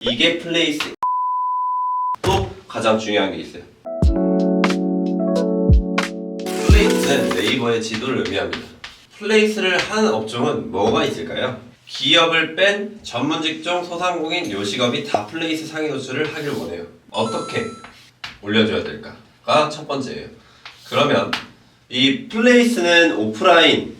이게 플레이스. 또 가장 중요한 게 있어요. 플레이스는 네이버의 지도를 의미합니다. 플레이스를 하는 업종은 뭐가 있을까요? 기업을 뺀 전문 직종, 소상공인, 요식업이 다 플레이스 상위 노출을 하길 원해요. 어떻게 올려줘야 될까가 첫 번째예요. 그러면 이 플레이스는 오프라인에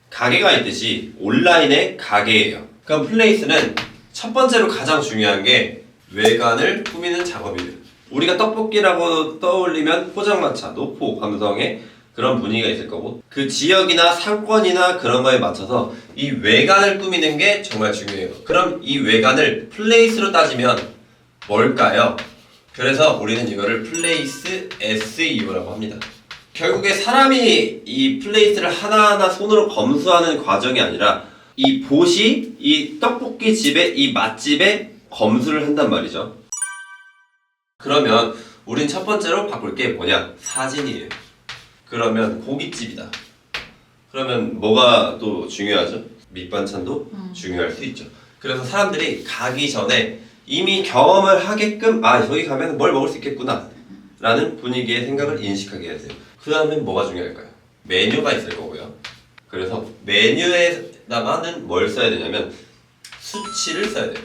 가게가 있듯이 온라인에 가게예요. 그럼 플레이스는 첫 번째로 가장 중요한 게 외관을 꾸미는 작업이에요. 우리가 떡볶이라고 떠올리면 포장마차, 노포, 감성에 그런 분위기가 있을 거고, 그 지역이나 상권이나 그런 거에 맞춰서 이 외관을 꾸미는 게 정말 중요해요. 그럼 이 외관을 플레이스로 따지면 뭘까요? 그래서 우리는 이거를 플레이스 SEO라고 합니다. 결국에 사람이 이 플레이스를 하나하나 손으로 검수하는 과정이 아니라 이 봇이 이 떡볶이 집에, 이 맛집에 검수를 한단 말이죠. 그러면 우린 첫 번째로 바꿀 게 뭐냐? 사진이에요. 그러면 고깃집이다. 그러면 뭐가 또 중요하죠? 밑반찬도 중요할 수 있죠. 그래서 사람들이 가기 전에 이미 경험을 하게끔, 아, 저기 가면 뭘 먹을 수 있겠구나 라는 분위기의 생각을 인식하게 해야 돼요. 그 다음에 뭐가 중요할까요? 메뉴가 있을 거고요. 그래서 메뉴에다가는 뭘 써야 되냐면 수치를 써야 돼요.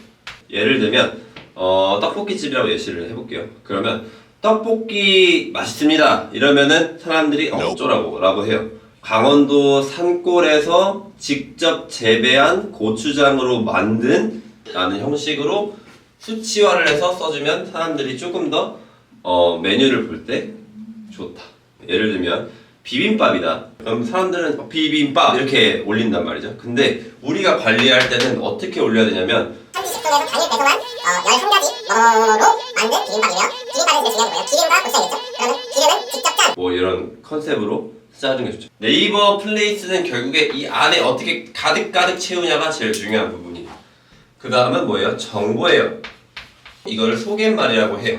예를 들면 떡볶이집이라고 예시를 해볼게요. 그러면 떡볶이 맛있습니다 이러면은 사람들이 어쩌라고 라고 해요. 강원도 산골에서 직접 재배한 고추장으로 만든 라는 형식으로 수치화를 해서 써주면 사람들이 조금 더 메뉴를 볼 때 좋다. 예를 들면 비빔밥이다. 그럼 사람들은 비빔밥 이렇게 올린단 말이죠. 근데 우리가 관리할 때는 어떻게 올려야 되냐면 한식식품에서 당일 배송한 11가지 로 만든 비빔밥이며, 비빔밥은 제일 중요한 거예요. 기름과 고추장이겠죠? 그러면 기름은 직접 짠! 뭐 이런 컨셉으로 짜주는 게 좋죠. 네이버 플레이스는 결국에 이 안에 어떻게 가득가득 채우냐가 제일 중요한 부분이에요. 그 다음은 뭐예요? 정보예요. 이거를 소개말이라고 해요.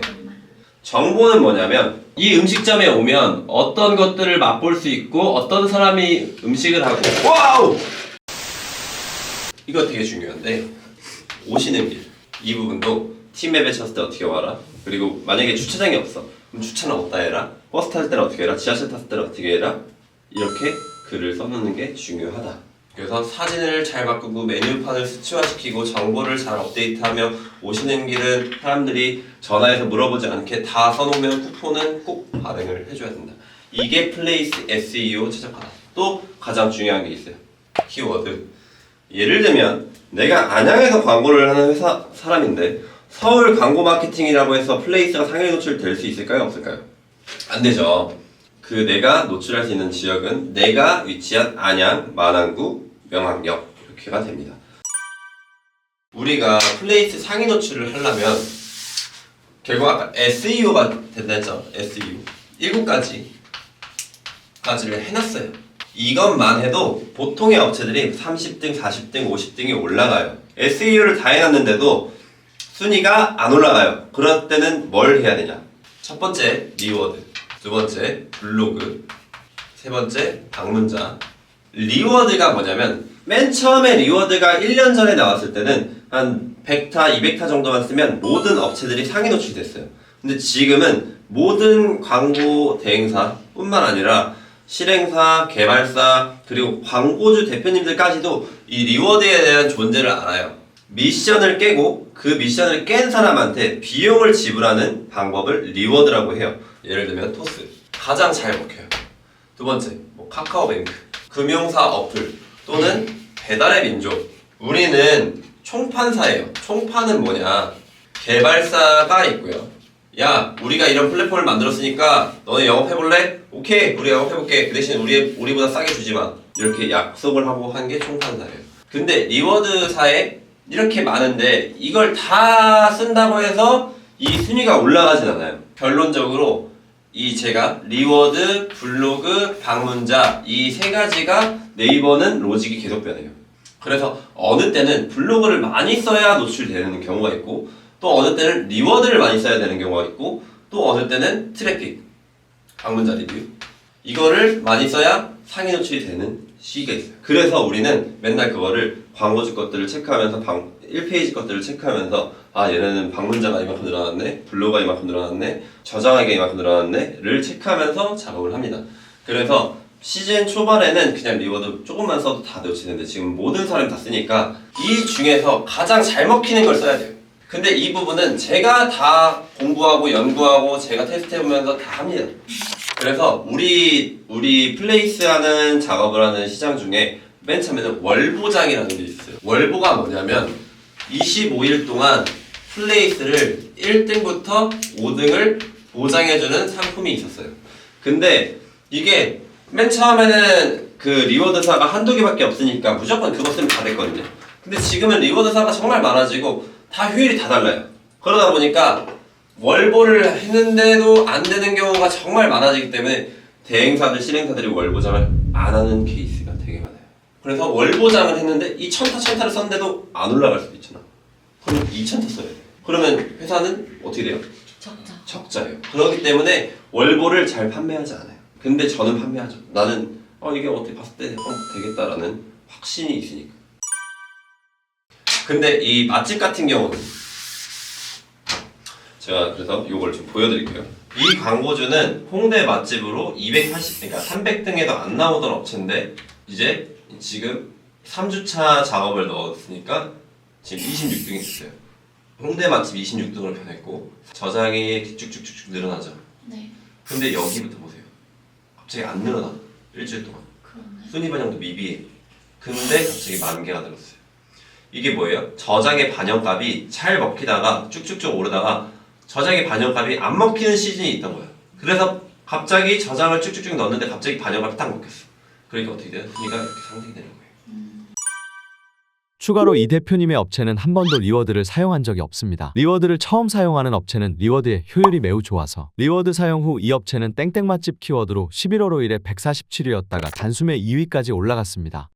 정보는 뭐냐면 이 음식점에 오면 어떤 것들을 맛볼 수 있고 어떤 사람이 음식을 하고, 와우! 이거 되게 중요한데, 오시는 길, 이 부분도 팀맵에 쳤을 때 어떻게 와라. 그리고 만약에 주차장이 없어, 그럼 주차는 어디다 해라. 버스 탈 때는 어떻게 해라. 지하철 탔을 때는 어떻게 해라. 이렇게 글을 써놓는 게 중요하다. 그래서 사진을 잘 바꾸고 메뉴판을 수치화시키고 정보를 잘 업데이트하며 오시는 길은 사람들이 전화해서 물어보지 않게 다 써놓으면 쿠폰은 꼭 발행을 해줘야 된다. 이게 플레이스 SEO 최적화다. 또 가장 중요한 게 있어요. 키워드. 예를 들면 내가 안양에서 광고를 하는 회사 사람인데 서울 광고 마케팅이라고 해서 플레이스가 상위 노출될 수 있을까요? 없을까요? 안 되죠. 그 내가 노출할 수 있는 지역은 내가 위치한 안양, 만안구, 명항역 이렇게가 됩니다. 우리가 플레이스 상위 노출을 하려면 결국 아까 SEO가 된다 했죠. SEO 7가지를 해놨어요. 이것만 해도 보통의 업체들이 30등, 40등, 50등이 올라가요. SEO를 다 해놨는데도 순위가 안 올라가요. 그럴 때는 뭘 해야 되냐? 첫 번째 리워드, 두 번째 블로그, 세 번째 방문자. 리워드가 뭐냐면 맨 처음에 리워드가 1년 전에 나왔을 때는 한 100타, 200타 정도만 쓰면 모든 업체들이 상위 노출됐어요. 근데 지금은 모든 광고 대행사 뿐만 아니라 실행사, 개발사, 그리고 광고주 대표님들까지도 이 리워드에 대한 존재를 알아요. 미션을 깨고 그 미션을 깬 사람한테 비용을 지불하는 방법을 리워드라고 해요. 예를 들면 토스, 가장 잘 먹혀요. 두 번째, 뭐 카카오뱅크, 금융사 어플, 또는 배달의 민족. 우리는 총판사예요. 총판은 뭐냐? 개발사가 있고요. 야, 우리가 이런 플랫폼을 만들었으니까 너네 영업해볼래? 오케이, 우리 영업해볼게. 그 대신 우리보다 싸게 주지마. 이렇게 약속을 하고 한 게 총판사예요. 근데 리워드사에 이렇게 많은데 이걸 다 쓴다고 해서 이 순위가 올라가진 않아요. 결론적으로 이 제가 리워드, 블로그, 방문자 이 세 가지가 네이버는 로직이 계속 변해요. 그래서 어느 때는 블로그를 많이 써야 노출되는 경우가 있고, 또 어느 때는 리워드를 많이 써야 되는 경우가 있고, 또 어느 때는 트래픽, 방문자 리뷰 이거를 많이 써야 상위 노출이 되는 시기가 있어요. 그래서 우리는 맨날 그거를 광고주 것들을 체크하면서 1페이지 것들을 체크하면서 아 얘네는 방문자가 이만큼 늘어났네, 블로그가 이만큼 늘어났네, 저장하기가 이만큼 늘어났네를 체크하면서 작업을 합니다. 그래서 시즌 초반에는 그냥 리워드 조금만 써도 다 놓치는데 지금 모든 사람이 다 쓰니까 이 중에서 가장 잘 먹히는 걸 써야 돼요. 근데 이 부분은 제가 다 공부하고 연구하고 제가 테스트해보면서 다 합니다. 그래서 우리 플레이스 하는 작업을 하는 시장 중에 맨 처음에는 월보장이라는 게 있어요. 월보가 뭐냐면 25일 동안 플레이스를 1등부터 5등을 보장해주는 상품이 있었어요. 근데 이게 맨 처음에는 그 리워드사가 한두 개밖에 없으니까 무조건 그거 쓰면 다 됐거든요. 근데 지금은 리워드사가 정말 많아지고 다 효율이 다 달라요. 그러다 보니까 월보를 했는데도 안 되는 경우가 정말 많아지기 때문에 대행사들, 실행사들이 월보장을 안 하는 케이스가 되게 많아요. 그래서 월보장을 했는데 이 천타를 썼는데도 안 올라갈 수도 있잖아. 그럼 2천타 써야 돼. 그러면 회사는 어떻게 돼요? 적자예요. 그렇기 때문에 월보를 잘 판매하지 않아요. 근데 저는 판매하죠. 나는 이게 어떻게 봤을 때 되겠다라는 확신이 있으니까. 근데 이 맛집 같은 경우는 제가 그래서 이걸 좀 보여드릴게요. 이 광고주는 홍대 맛집으로 280, 그러니까 300등에도 안 나오던 업체인데 이제 지금 3주차 작업을 넣었으니까 지금 26등이 됐어요. 홍대 맛집 26등으로 변했고 저장이 쭉쭉쭉쭉 늘어나죠. 네. 근데 여기부터 보세요. 갑자기 안 늘어나. 일주일 동안. 그러네. 순위 반영도 미비해. 근데 갑자기 10,000개가 늘었어요. 이게 뭐예요? 저장의 반영값이 잘 먹히다가 쭉쭉쭉 오르다가 저장의 반영값이 안 먹히는 시즌이 있던 거예요. 그래서 갑자기 저장을 쭉쭉쭉 넣었는데 갑자기 반영값이 딱 먹혔어. 그러니까 어떻게 돼요? 순위가 이렇게 상승이 되는 거예요. 추가로 이 대표님의 업체는 한 번도 리워드를 사용한 적이 없습니다. 리워드를 처음 사용하는 업체는 리워드의 효율이 매우 좋아서 리워드 사용 후 이 업체는 땡땡 맛집 키워드로 11월 5일에 147위였다가 단숨에 2위까지 올라갔습니다.